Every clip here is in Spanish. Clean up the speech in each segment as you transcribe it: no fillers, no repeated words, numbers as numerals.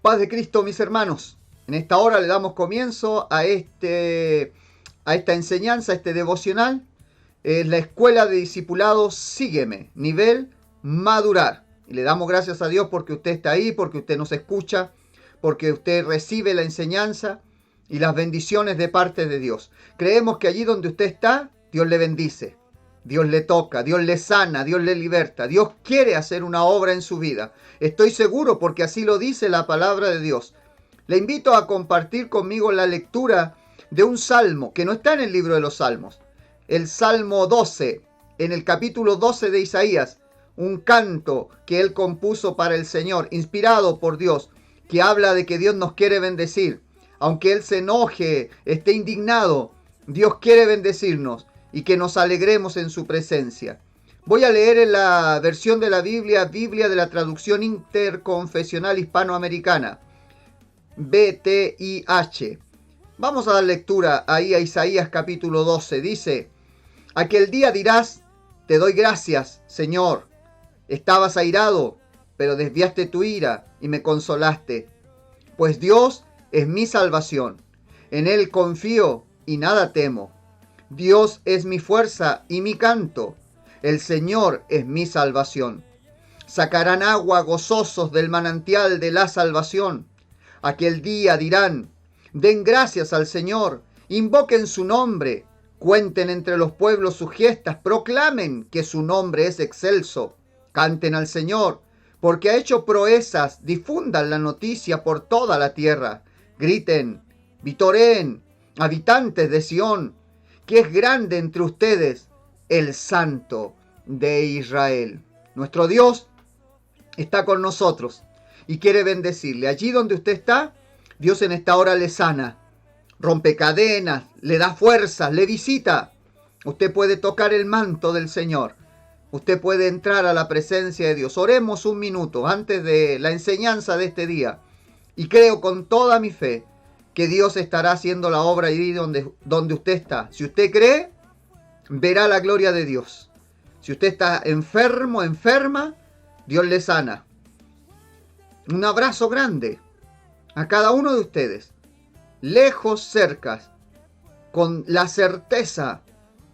Paz de Cristo, mis hermanos. En esta hora le damos comienzo a esta enseñanza, a este devocional. Es la Escuela de Discipulados Sígueme, nivel madurar. Y le damos gracias a Dios porque usted está ahí, porque usted nos escucha, porque usted recibe la enseñanza y las bendiciones de parte de Dios. Creemos que allí donde usted está, Dios le bendice. Dios le toca, Dios le sana, Dios le liberta. Dios quiere hacer una obra en su vida. Estoy seguro porque así lo dice la palabra de Dios. Le invito a compartir conmigo la lectura de un salmo que no está en el libro de los salmos. El Salmo 12, en el capítulo 12 de Isaías. Un canto que él compuso para el Señor, inspirado por Dios, que habla de que Dios nos quiere bendecir. Aunque él se enoje, esté indignado, Dios quiere bendecirnos y que nos alegremos en su presencia. Voy a leer en la versión de la Biblia de la traducción interconfesional hispanoamericana, BTIH. Vamos a dar lectura ahí a Isaías capítulo 12. Dice: aquel día dirás, te doy gracias, Señor. Estabas airado, pero desviaste tu ira y me consolaste. Pues Dios es mi salvación. En Él confío y nada temo. Dios es mi fuerza y mi canto. El Señor es mi salvación. Sacarán agua gozosos del manantial de la salvación. Aquel día dirán, den gracias al Señor, invoquen su nombre, cuenten entre los pueblos sus gestas, proclamen que su nombre es excelso. Canten al Señor, porque ha hecho proezas, difundan la noticia por toda la tierra. Griten, vitoreen, habitantes de Sión, que es grande entre ustedes el Santo de Israel. Nuestro Dios está con nosotros y quiere bendecirle. Allí donde usted está, Dios en esta hora le sana, rompe cadenas, le da fuerzas, le visita. Usted puede tocar el manto del Señor. Usted puede entrar a la presencia de Dios. Oremos un minuto antes de la enseñanza de este día. Y creo con toda mi fe que Dios estará haciendo la obra allí donde usted está. Si usted cree, verá la gloria de Dios. Si usted está enfermo, enferma, Dios le sana. Un abrazo grande a cada uno de ustedes, lejos, cercas, con la certeza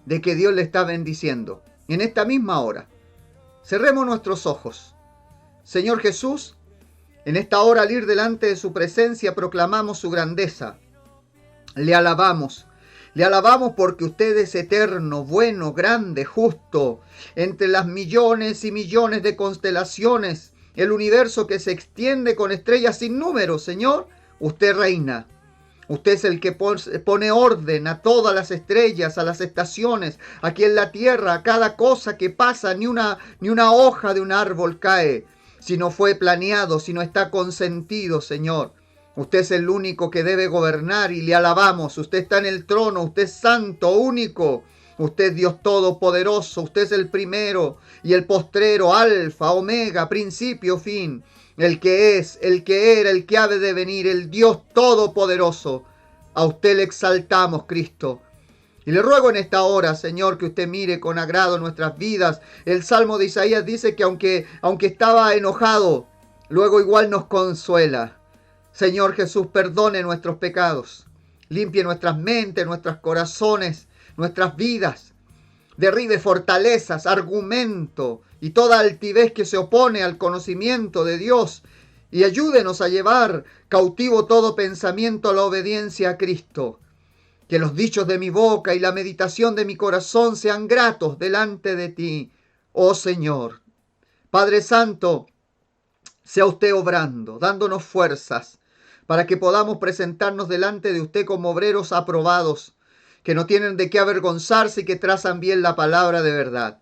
de que Dios le está bendiciendo. En esta misma hora, cerremos nuestros ojos. Señor Jesús, en esta hora al ir delante de su presencia proclamamos su grandeza. Le alabamos porque usted es eterno, bueno, grande, justo. Entre las millones y millones de constelaciones, el universo que se extiende con estrellas sin número, Señor, usted reina. Usted es el que pone orden a todas las estrellas, a las estaciones, aquí en la tierra, a cada cosa que pasa, ni una hoja de un árbol cae, si no fue planeado, si no está consentido, Señor. Usted es el único que debe gobernar y le alabamos. Usted está en el trono, usted es santo, único. Usted es Dios todopoderoso, usted es el primero y el postrero, alfa, omega, principio, fin. El que es, el que era, el que ha de venir, el Dios todopoderoso. A usted le exaltamos, Cristo. Y le ruego en esta hora, Señor, que usted mire con agrado nuestras vidas. El Salmo de Isaías dice que aunque estaba enojado, luego igual nos consuela. Señor Jesús, perdone nuestros pecados. Limpie nuestras mentes, nuestros corazones, nuestras vidas. Derribe fortalezas, argumento y toda altivez que se opone al conocimiento de Dios. Y ayúdenos a llevar cautivo todo pensamiento a la obediencia a Cristo. Que los dichos de mi boca y la meditación de mi corazón sean gratos delante de ti, oh Señor. Padre Santo, sea usted obrando, dándonos fuerzas para que podamos presentarnos delante de usted como obreros aprobados, que no tienen de qué avergonzarse y que trazan bien la palabra de verdad.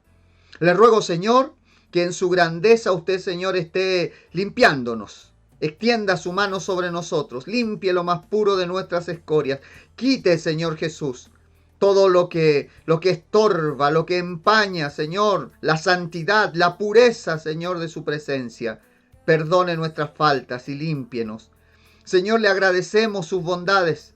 Le ruego, Señor, que en su grandeza usted, Señor, esté limpiándonos. Extienda su mano sobre nosotros, limpie lo más puro de nuestras escorias. Quite, Señor Jesús, todo lo que estorba, lo que empaña, Señor, la santidad, la pureza, Señor, de su presencia. Perdone nuestras faltas y límpienos. Señor, le agradecemos sus bondades.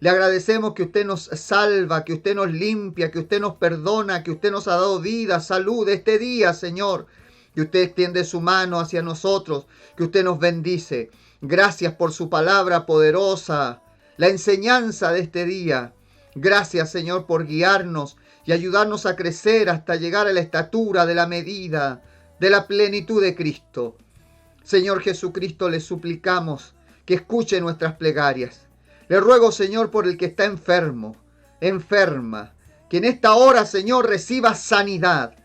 Le agradecemos que usted nos salva, que usted nos limpia, que usted nos perdona, que usted nos ha dado vida, salud este día, Señor. Que usted extiende su mano hacia nosotros, que usted nos bendice. Gracias por su palabra poderosa, la enseñanza de este día. Gracias, Señor, por guiarnos y ayudarnos a crecer hasta llegar a la estatura de la medida de la plenitud de Cristo. Señor Jesucristo, le suplicamos que escuche nuestras plegarias. Le ruego, Señor, por el que está enfermo, enferma, que en esta hora, Señor, reciba sanidad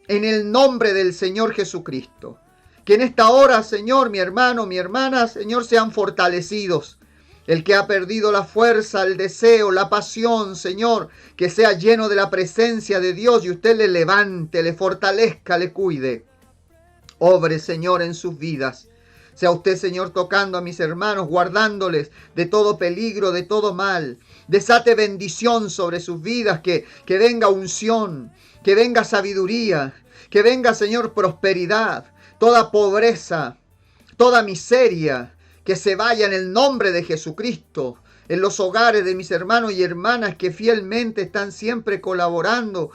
en el nombre del Señor Jesucristo. Que en esta hora, Señor, mi hermano, mi hermana, Señor, sean fortalecidos. El que ha perdido la fuerza, el deseo, la pasión, Señor, que sea lleno de la presencia de Dios y usted le levante, le fortalezca, le cuide. Obre, Señor, en sus vidas. Sea usted, Señor, tocando a mis hermanos, guardándoles de todo peligro, de todo mal. Desate bendición sobre sus vidas, que venga unción, que venga sabiduría, que venga, Señor, prosperidad, toda pobreza, toda miseria, que se vaya en el nombre de Jesucristo, en los hogares de mis hermanos y hermanas que fielmente están siempre colaborando,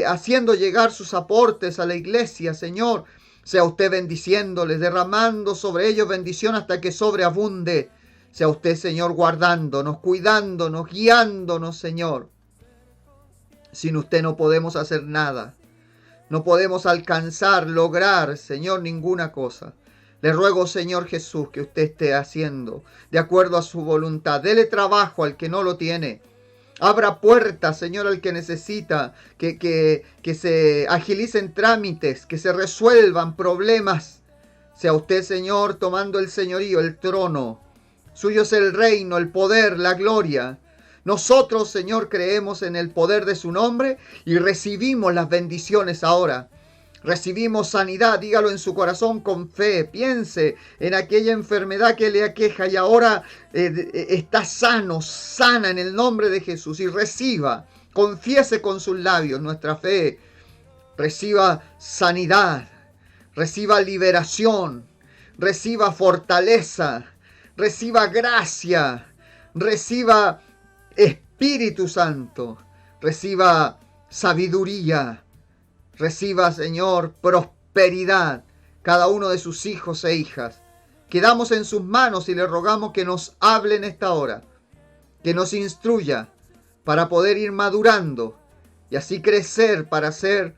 haciendo llegar sus aportes a la iglesia, Señor. Sea usted bendiciéndoles, derramando sobre ellos bendición hasta que sobreabunde. Sea usted, Señor, guardándonos, cuidándonos, guiándonos, Señor. Sin usted no podemos hacer nada. No podemos alcanzar, lograr, Señor, ninguna cosa. Le ruego, Señor Jesús, que usted esté haciendo de acuerdo a su voluntad. Dele trabajo al que no lo tiene. Abra puertas, Señor, al que necesita, que se agilicen trámites, que se resuelvan problemas. Sea usted, Señor, tomando el señorío, el trono. Suyo es el reino, el poder, la gloria. Nosotros, Señor, creemos en el poder de su nombre y recibimos las bendiciones ahora. Recibimos sanidad, dígalo en su corazón con fe. Piense en aquella enfermedad que le aqueja y ahora está sano, sana en el nombre de Jesús. Y reciba, confiese con sus labios nuestra fe. Reciba sanidad, reciba liberación, reciba fortaleza, reciba gracia, reciba Espíritu Santo, reciba sabiduría. Reciba, Señor, prosperidad cada uno de sus hijos e hijas. Quedamos en sus manos y le rogamos que nos hable en esta hora, que nos instruya para poder ir madurando y así crecer para ser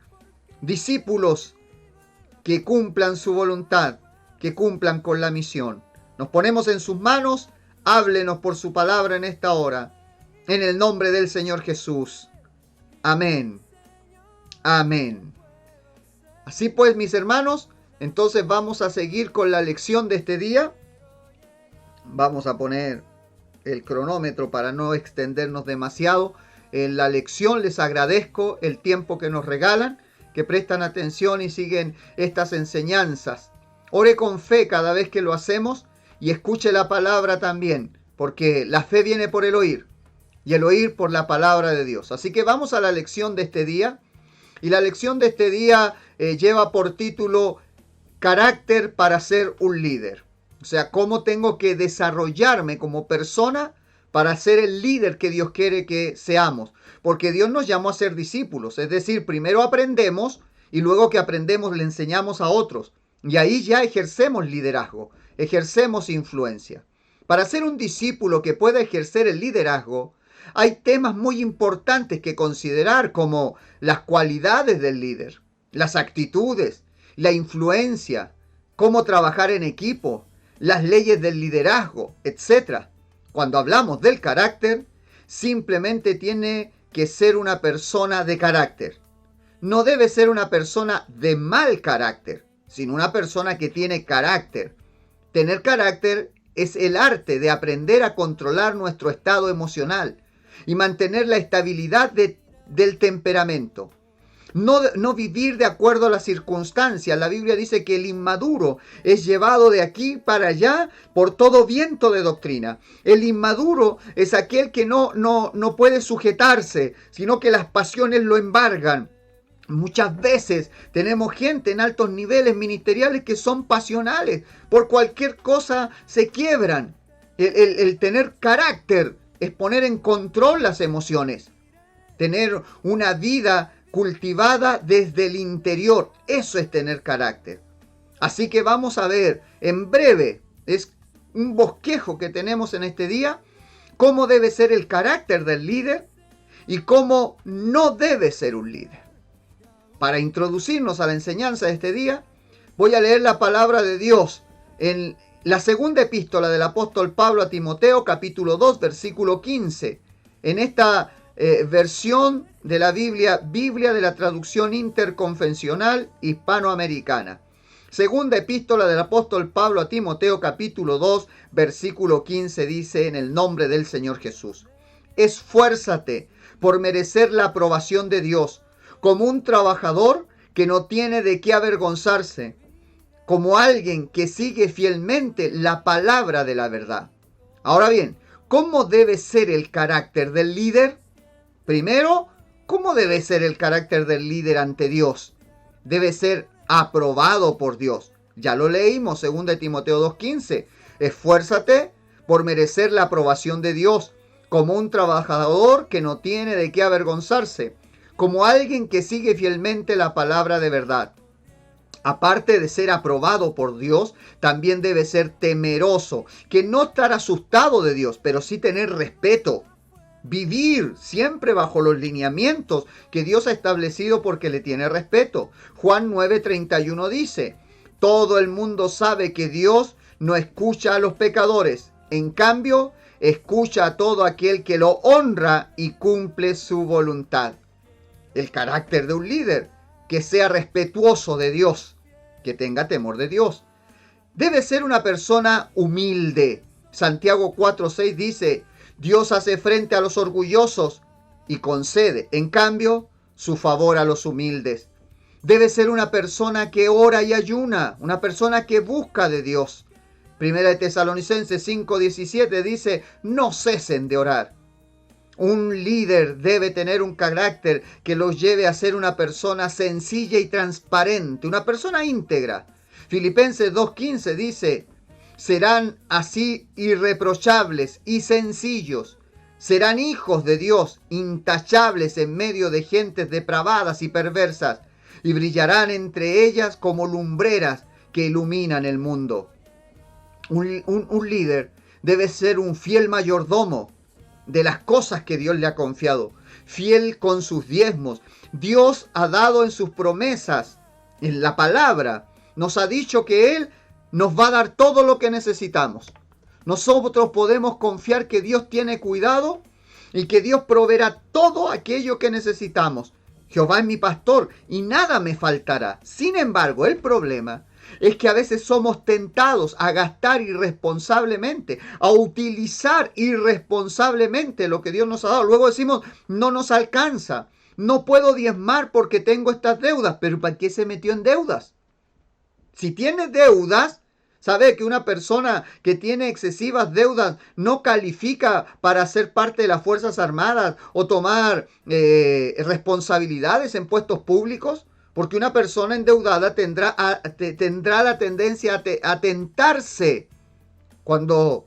discípulos que cumplan su voluntad, que cumplan con la misión. Nos ponemos en sus manos, háblenos por su palabra en esta hora, en el nombre del Señor Jesús. Amén. Amén. Así pues, mis hermanos, entonces vamos a seguir con la lección de este día. Vamos a poner el cronómetro para no extendernos demasiado en la lección. Les agradezco el tiempo que nos regalan, que prestan atención y siguen estas enseñanzas. Ore con fe cada vez que lo hacemos y escuche la palabra también, porque la fe viene por el oír y el oír por la palabra de Dios. Así que vamos a la lección de este día. Y la lección de este día lleva por título Carácter para ser un líder. O sea, cómo tengo que desarrollarme como persona para ser el líder que Dios quiere que seamos. Porque Dios nos llamó a ser discípulos. Es decir, primero aprendemos y luego que aprendemos le enseñamos a otros. Y ahí ya ejercemos liderazgo, ejercemos influencia. Para ser un discípulo que pueda ejercer el liderazgo, hay temas muy importantes que considerar, como las cualidades del líder, las actitudes, la influencia, cómo trabajar en equipo, las leyes del liderazgo, etc. Cuando hablamos del carácter, simplemente tiene que ser una persona de carácter. No debe ser una persona de mal carácter, sino una persona que tiene carácter. Tener carácter es el arte de aprender a controlar nuestro estado emocional y mantener la estabilidad del temperamento. No vivir de acuerdo a las circunstancias. La Biblia dice que el inmaduro es llevado de aquí para allá por todo viento de doctrina. El inmaduro es aquel que no puede sujetarse, sino que las pasiones lo embargan. Muchas veces tenemos gente en altos niveles ministeriales que son pasionales. Por cualquier cosa se quiebran. El tener carácter es poner en control las emociones. Tener una vida cultivada desde el interior. Eso es tener carácter. Así que vamos a ver en breve. Es un bosquejo que tenemos en este día, cómo debe ser el carácter del líder y cómo no debe ser un líder. Para introducirnos a la enseñanza de este día, voy a leer la palabra de Dios en la segunda epístola del apóstol Pablo a Timoteo, capítulo 2, versículo 15. En esta versión de la Biblia de la traducción interconfesional hispanoamericana. Segunda epístola del apóstol Pablo a Timoteo, capítulo 2, versículo 15, dice: en el nombre del Señor Jesús, esfuérzate por merecer la aprobación de Dios, como un trabajador que no tiene de qué avergonzarse, como alguien que sigue fielmente la palabra de la verdad. Ahora bien, ¿cómo debe ser el carácter del líder? Primero, ¿cómo debe ser el carácter del líder ante Dios? Debe ser aprobado por Dios. Ya lo leímos, 2 Timoteo 2:15. Esfuérzate por merecer la aprobación de Dios, como un trabajador que no tiene de qué avergonzarse, como alguien que sigue fielmente la palabra de verdad. Aparte de ser aprobado por Dios, también debe ser temeroso, que no estar asustado de Dios, pero sí tener respeto. Vivir siempre bajo los lineamientos que Dios ha establecido porque le tiene respeto. Juan 9:31 dice: todo el mundo sabe que Dios no escucha a los pecadores. En cambio, escucha a todo aquel que lo honra y cumple su voluntad. El carácter de un líder: que sea respetuoso de Dios, que tenga temor de Dios. Debe ser una persona humilde. Santiago 4:6 dice: Dios hace frente a los orgullosos y concede, en cambio, su favor a los humildes. Debe ser una persona que ora y ayuna, una persona que busca de Dios. Primera de Tesalonicenses 5:17 dice: no cesen de orar. Un líder debe tener un carácter que los lleve a ser una persona sencilla y transparente, una persona íntegra. Filipenses 2:15 dice: serán así irreprochables y sencillos. Serán hijos de Dios, intachables en medio de gentes depravadas y perversas, y brillarán entre ellas como lumbreras que iluminan el mundo. Un líder debe ser un fiel mayordomo de las cosas que Dios le ha confiado, fiel con sus diezmos. Dios ha dado en sus promesas, en la palabra, nos ha dicho que Él nos va a dar todo lo que necesitamos. Nosotros podemos confiar que Dios tiene cuidado y que Dios proveerá todo aquello que necesitamos. Jehová es mi pastor y nada me faltará. Sin embargo, el problema es que a veces somos tentados a gastar irresponsablemente, a utilizar irresponsablemente lo que Dios nos ha dado. Luego decimos: no nos alcanza, no puedo diezmar porque tengo estas deudas. ¿Pero para qué se metió en deudas? Si tiene deudas, sabe que una persona que tiene excesivas deudas no califica para ser parte de las Fuerzas Armadas o tomar responsabilidades en puestos públicos, porque una persona endeudada tendrá la tendencia a tentarse cuando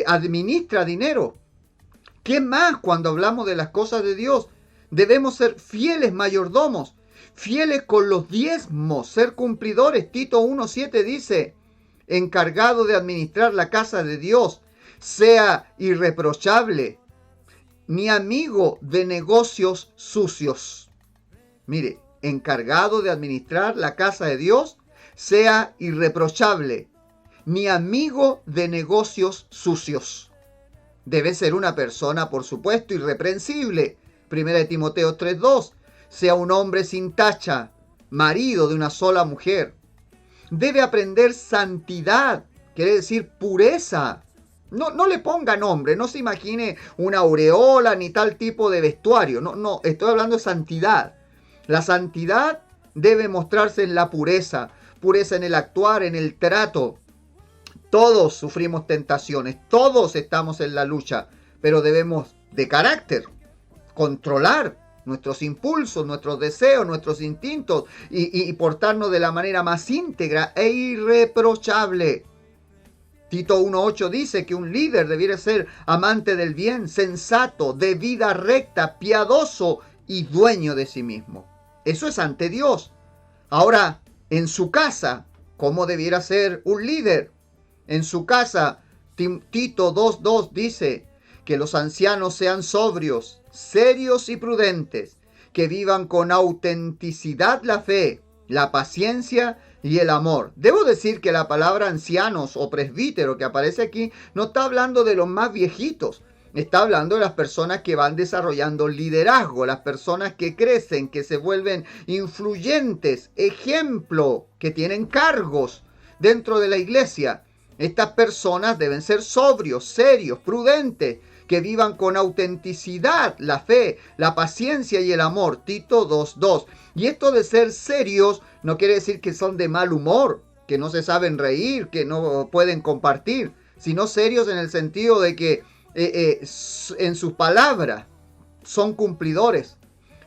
administra dinero. ¿Qué más cuando hablamos de las cosas de Dios? Debemos ser fieles mayordomos, fieles con los diezmos, ser cumplidores. Tito 1:7 dice: encargado de administrar la casa de Dios, sea irreprochable, ni amigo de negocios sucios. Mire, encargado de administrar la casa de Dios, sea irreprochable, ni amigo de negocios sucios. Debe ser una persona, por supuesto, irreprensible. Primera de Timoteo 3:2. Sea un hombre sin tacha, marido de una sola mujer. Debe aprender santidad, quiere decir pureza. No le ponga nombre, no se imagine una aureola ni tal tipo de vestuario. No, estoy hablando de santidad. La santidad debe mostrarse en la pureza, pureza en el actuar, en el trato. Todos sufrimos tentaciones, todos estamos en la lucha, pero debemos de carácter controlar nuestros impulsos, nuestros deseos, nuestros instintos y portarnos de la manera más íntegra e irreprochable. Tito 1:8 dice que un líder debiera ser amante del bien, sensato, de vida recta, piadoso y dueño de sí mismo. Eso es ante Dios. Ahora, en su casa, ¿cómo debiera ser un líder? En su casa Tito 2:2 dice que los ancianos sean sobrios, serios y prudentes, que vivan con autenticidad la fe, la paciencia y el amor. Debo decir que la palabra ancianos o presbítero que aparece aquí no está hablando de los más viejitos. Está hablando de las personas que van desarrollando liderazgo, las personas que crecen, que se vuelven influyentes, ejemplo, que tienen cargos dentro de la iglesia. Estas personas deben ser sobrios, serios, prudentes, que vivan con autenticidad la fe, la paciencia y el amor. Tito 2:2. Y esto de ser serios no quiere decir que son de mal humor, que no se saben reír, que no pueden compartir, sino serios en el sentido de que en sus palabras son cumplidores.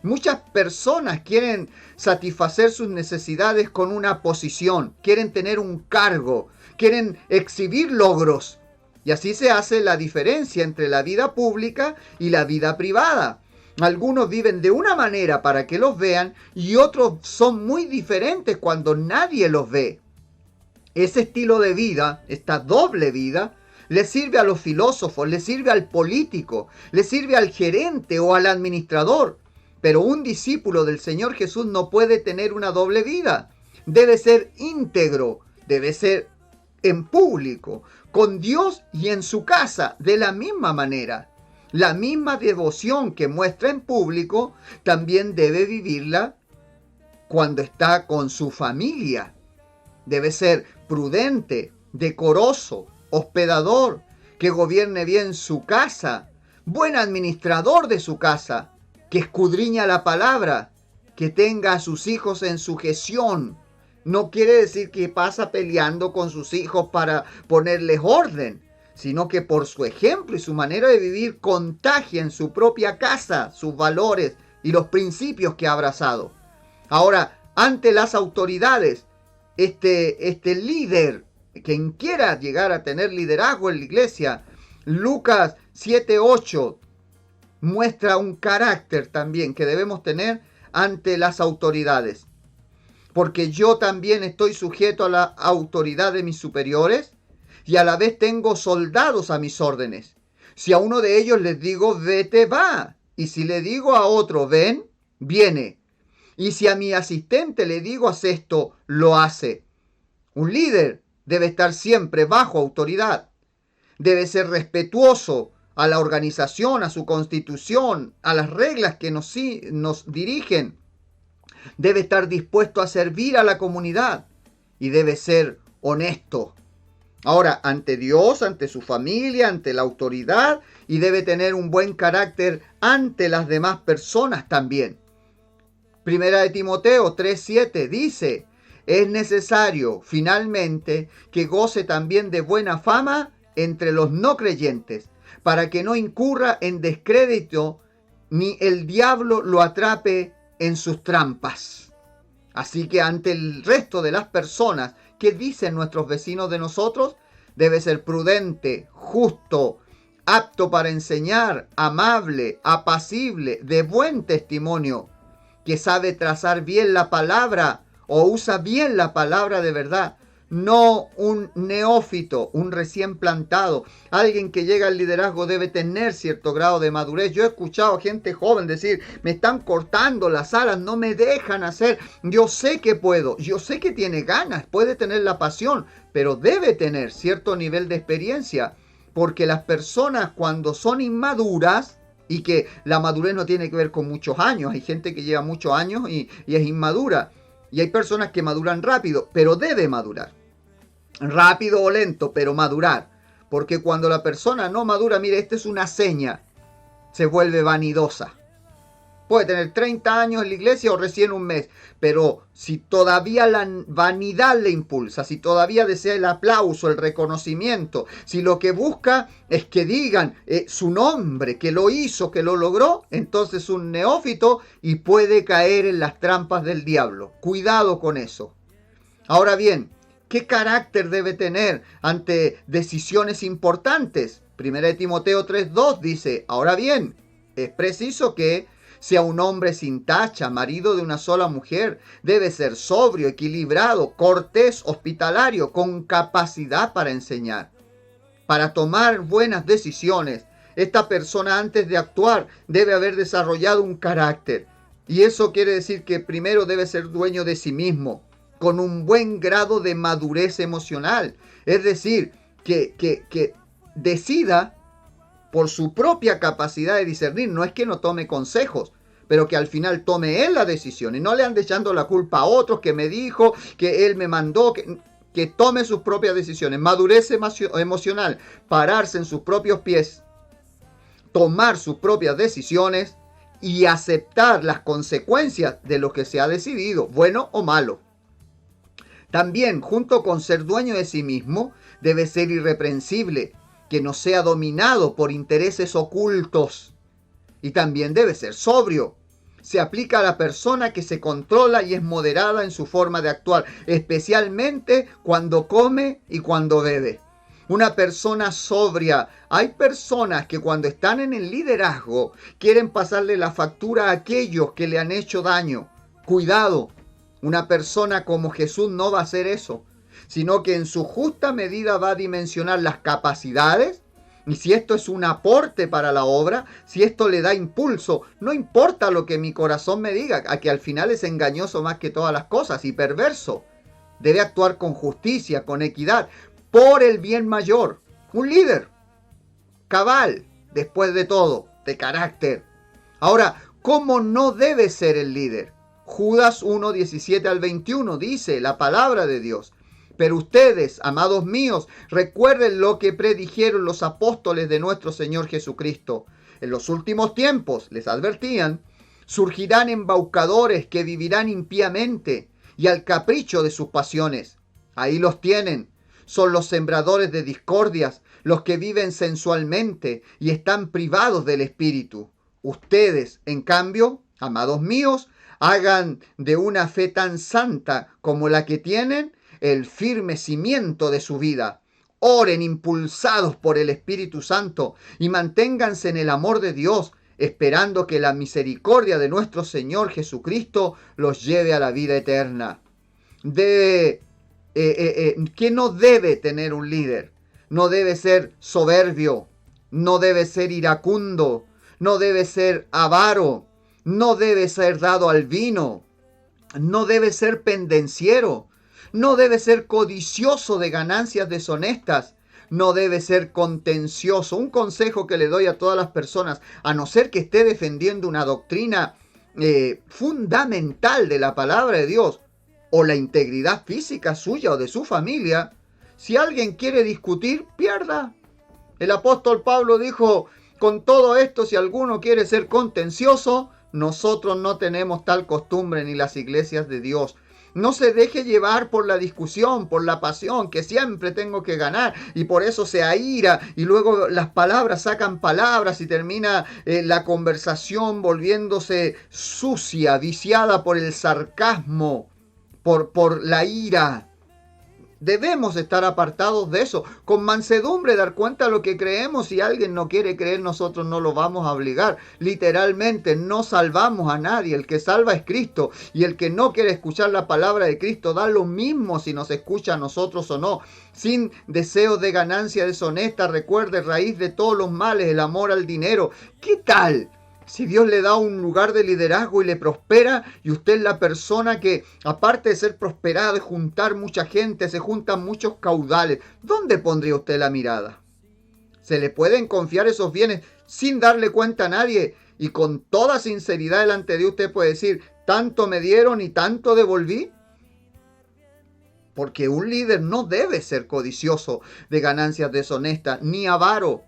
Muchas personas quieren satisfacer sus necesidades con una posición, quieren tener un cargo, quieren exhibir logros. Y así se hace la diferencia entre la vida pública y la vida privada. Algunos viven de una manera para que los vean y otros son muy diferentes cuando nadie los ve. Ese estilo de vida, esta doble vida, le sirve a los filósofos, le sirve al político, le sirve al gerente o al administrador. Pero un discípulo del Señor Jesús no puede tener una doble vida. Debe ser íntegro, debe ser en público, con Dios y en su casa, de la misma manera. La misma devoción que muestra en público, también debe vivirla cuando está con su familia. Debe ser prudente, decoroso, hospedador, que gobierne bien su casa, buen administrador de su casa, que escudriña la palabra, que tenga a sus hijos en sujeción. No quiere decir que pasa peleando con sus hijos para ponerles orden, sino que por su ejemplo y su manera de vivir contagia en su propia casa sus valores y los principios que ha abrazado. Ahora, ante las autoridades, este líder, quien quiera llegar a tener liderazgo en la iglesia, Lucas 7:8 muestra un carácter también que debemos tener ante las autoridades. Porque yo también estoy sujeto a la autoridad de mis superiores y a la vez tengo soldados a mis órdenes. Si a uno de ellos les digo, vete, va. Y si le digo a otro, ven, viene. Y si a mi asistente le digo, haz esto, lo hace. Un líder debe estar siempre bajo autoridad. Debe ser respetuoso a la organización, a su constitución, a las reglas que nos dirigen. Debe estar dispuesto a servir a la comunidad y debe ser honesto. Ahora, ante Dios, ante su familia, ante la autoridad, y debe tener un buen carácter ante las demás personas también. Primera de Timoteo 3:7 dice, es necesario finalmente que goce también de buena fama entre los no creyentes, para que no incurra en descrédito ni el diablo lo atrape en sus trampas. Así que ante el resto de las personas, ¿qué dicen nuestros vecinos de nosotros? Debe ser prudente, justo, apto para enseñar, amable, apacible, de buen testimonio, que sabe trazar bien la palabra o usa bien la palabra de verdad. No un neófito, un recién plantado. Alguien que llega al liderazgo debe tener cierto grado de madurez. Yo he escuchado gente joven decir, me están cortando las alas, no me dejan hacer. Yo sé que puedo, yo sé que tiene ganas, puede tener la pasión, pero debe tener cierto nivel de experiencia. Porque las personas cuando son inmaduras, y que la madurez no tiene que ver con muchos años, hay gente que lleva muchos años y es inmadura. Y hay personas que maduran rápido, pero debe madurar. Rápido o lento, pero madurar. Porque cuando la persona no madura, mire, esta es una seña, se vuelve vanidosa. Puede tener 30 años en la iglesia o recién un mes, pero si todavía la vanidad le impulsa, si todavía desea el aplauso, el reconocimiento, si lo que busca es que digan su nombre, que lo hizo, que lo logró, entonces un neófito y puede caer en las trampas del diablo. Cuidado con eso. Ahora bien, ¿qué carácter debe tener ante decisiones importantes? Primera de Timoteo 3:2 dice, ahora bien, es preciso que sea un hombre sin tacha, marido de una sola mujer, debe ser sobrio, equilibrado, cortés, hospitalario, con capacidad para enseñar para tomar buenas decisiones, esta persona antes de actuar debe haber desarrollado un carácter. Y eso quiere decir que primero debe ser dueño de sí mismo, con un buen grado de madurez emocional. Es decir, que decida por su propia capacidad de discernir. No es que no tome consejos, pero que al final tome él la decisión y no le ande echando la culpa a otros, que me dijo, que él me mandó, que tome sus propias decisiones. Madurez emocional, pararse en sus propios pies, tomar sus propias decisiones y aceptar las consecuencias de lo que se ha decidido, bueno o malo. También, junto con ser dueño de sí mismo, debe ser irreprensible, que no sea dominado por intereses ocultos. Y también debe ser sobrio. Se aplica a la persona que se controla y es moderada en su forma de actuar, especialmente cuando come y cuando bebe. Una persona sobria. Hay personas que cuando están en el liderazgo quieren pasarle la factura a aquellos que le han hecho daño. Cuidado, una persona como Jesús no va a hacer eso, sino que en su justa medida va a dimensionar las capacidades. Y si esto es un aporte para la obra, si esto le da impulso, no importa lo que mi corazón me diga, a que al final es engañoso más que todas las cosas y perverso. Debe actuar con justicia, con equidad, por el bien mayor. Un líder cabal, después de todo, de carácter. Ahora, ¿cómo no debe ser el líder? Judas 1, 17 al 21 dice la palabra de Dios. Pero ustedes, amados míos, recuerden lo que predijeron los apóstoles de nuestro Señor Jesucristo. En los últimos tiempos, les advertían, surgirán embaucadores que vivirán impíamente y al capricho de sus pasiones. Ahí los tienen. Son los sembradores de discordias, los que viven sensualmente y están privados del espíritu. Ustedes, en cambio, amados míos, hagan de una fe tan santa como la que tienen el firme cimiento de su vida. Oren impulsados por el Espíritu Santo y manténganse en el amor de Dios, esperando que la misericordia de nuestro Señor Jesucristo los lleve a la vida eterna. ¿Qué no debe tener un líder? No debe ser soberbio, no debe ser iracundo, no debe ser avaro, no debe ser dado al vino, no debe ser pendenciero, no debe ser codicioso de ganancias deshonestas, no debe ser contencioso. Un consejo que le doy a todas las personas, a no ser que esté defendiendo una doctrina fundamental de la palabra de Dios, o la integridad física suya o de su familia, si alguien quiere discutir, pierda. El apóstol Pablo dijo, con todo esto, si alguno quiere ser contencioso, nosotros no tenemos tal costumbre ni las iglesias de Dios. No se deje llevar por la discusión, por la pasión, que siempre tengo que ganar y por eso se aira y luego las palabras sacan palabras y termina la conversación volviéndose sucia, viciada por el sarcasmo, por la ira. Debemos estar apartados de eso. Con mansedumbre dar cuenta de lo que creemos. Si alguien no quiere creer, nosotros no lo vamos a obligar. Literalmente no salvamos a nadie. El que salva es Cristo. Y el que no quiere escuchar la palabra de Cristo da lo mismo si nos escucha a nosotros o no. Sin deseos de ganancia deshonesta, recuerde, raíz de todos los males, el amor al dinero. ¿Qué tal si Dios le da un lugar de liderazgo y le prospera, y usted es la persona que, aparte de ser prosperada, de juntar mucha gente, se juntan muchos caudales? ¿Dónde pondría usted la mirada? ¿Se le pueden confiar esos bienes sin darle cuenta a nadie? Y con toda sinceridad delante de Dios usted puede decir, tanto me dieron y tanto devolví. Porque un líder no debe ser codicioso de ganancias deshonestas, ni avaro.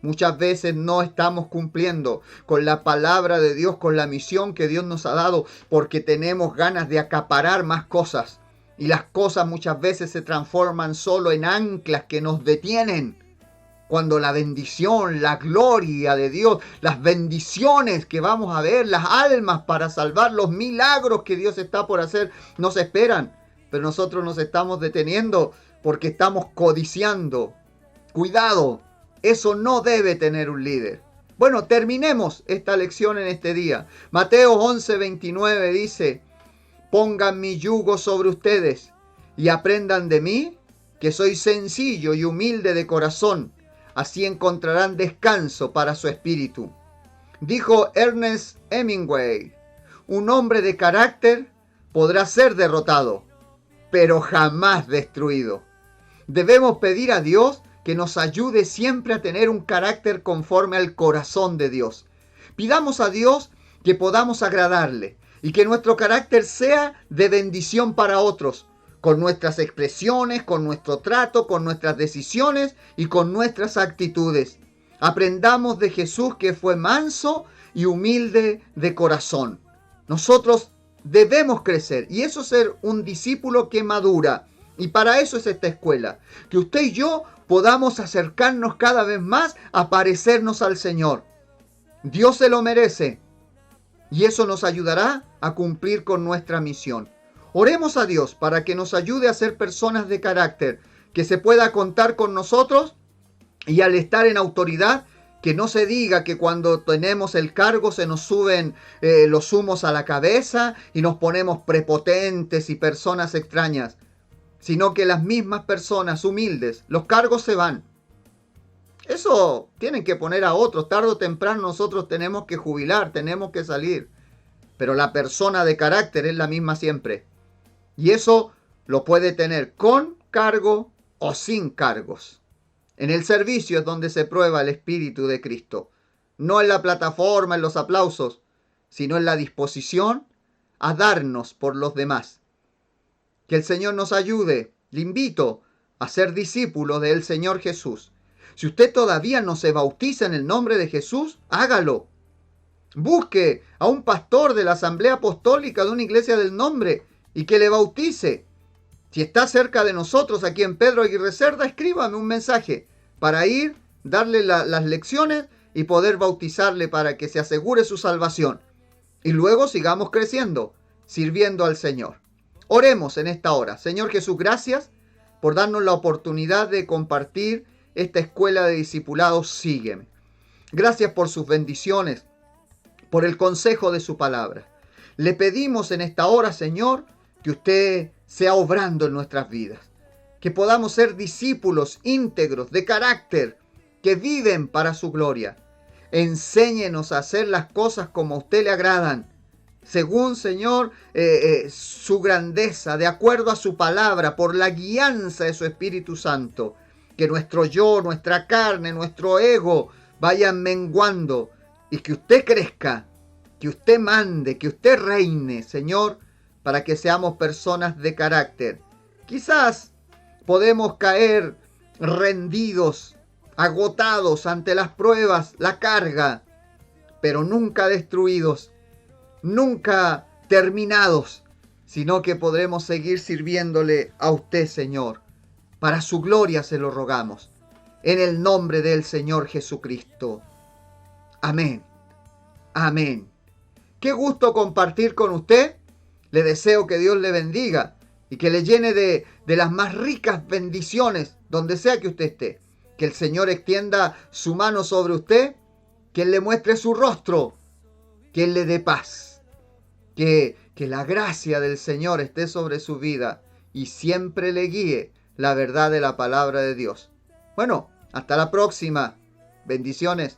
Muchas veces no estamos cumpliendo con la palabra de Dios, con la misión que Dios nos ha dado, porque tenemos ganas de acaparar más cosas. Y las cosas muchas veces se transforman solo en anclas que nos detienen. Cuando la bendición, la gloria de Dios, las bendiciones que vamos a ver, las almas para salvar, los milagros que Dios está por hacer, nos esperan. Pero nosotros nos estamos deteniendo porque estamos codiciando. Cuidado. Eso no debe tener un líder. Bueno, terminemos esta lección en este día. Mateo 11:29 dice, pongan mi yugo sobre ustedes y aprendan de mí, que soy sencillo y humilde de corazón, Así encontrarán descanso para su espíritu. Dijo Ernest Hemingway, un hombre de carácter podrá ser derrotado, pero jamás destruido. Debemos pedir a Dios que nos ayude siempre a tener un carácter conforme al corazón de Dios. Pidamos a Dios que podamos agradarle y que nuestro carácter sea de bendición para otros, con nuestras expresiones, con nuestro trato, con nuestras decisiones y con nuestras actitudes. Aprendamos de Jesús, que fue manso y humilde de corazón. Nosotros debemos crecer y eso es ser un discípulo que madura. Y para eso es esta escuela, que usted y yo podamos acercarnos cada vez más a parecernos al Señor. Dios se lo merece y eso nos ayudará a cumplir con nuestra misión. Oremos a Dios para que nos ayude a ser personas de carácter, que se pueda contar con nosotros y al estar en autoridad, que no se diga que cuando tenemos el cargo se nos suben los humos a la cabeza y nos ponemos prepotentes y personas extrañas, sino que las mismas personas humildes, los cargos se van. Eso tienen que poner a otros. Tarde o temprano nosotros tenemos que jubilar, tenemos que salir. Pero la persona de carácter es la misma siempre. Y eso lo puede tener con cargo o sin cargos. En el servicio es donde se prueba el Espíritu de Cristo. No en la plataforma, en los aplausos, sino en la disposición a darnos por los demás. Que el Señor nos ayude. Le invito a ser discípulo del Señor Jesús. Si usted todavía no se bautiza en el nombre de Jesús, hágalo. Busque a un pastor de la Asamblea Apostólica de una iglesia del nombre y que le bautice. Si está cerca de nosotros aquí en Pedro Aguirre Cerda, escríbame un mensaje para ir, darle las lecciones y poder bautizarle para que se asegure su salvación. Y luego sigamos creciendo, sirviendo al Señor. Oremos en esta hora. Señor Jesús, gracias por darnos la oportunidad de compartir esta escuela de discipulados. Sígueme. Gracias por sus bendiciones, por el consejo de su palabra. Le pedimos en esta hora, Señor, que usted sea obrando en nuestras vidas. Que podamos ser discípulos íntegros, de carácter, que viven para su gloria. Enséñenos a hacer las cosas como a usted le agradan, según, Señor, su grandeza, de acuerdo a su palabra, por la guianza de su Espíritu Santo. Que nuestro yo, nuestra carne, nuestro ego vayan menguando y que usted crezca, que usted mande, que usted reine, Señor, para que seamos personas de carácter. Quizás podemos caer rendidos, agotados ante las pruebas, la carga, pero nunca destruidos, nunca terminados, sino que podremos seguir sirviéndole a usted, Señor. Para su gloria se lo rogamos, en el nombre del Señor Jesucristo. Amén. Amén. Qué gusto compartir con usted. Le deseo que Dios le bendiga y que le llene de las más ricas bendiciones donde sea que usted esté. Que el Señor extienda su mano sobre usted, que Él le muestre su rostro, que Él le dé paz. Que la gracia del Señor esté sobre su vida y siempre le guíe la verdad de la palabra de Dios. Bueno, hasta la próxima. Bendiciones.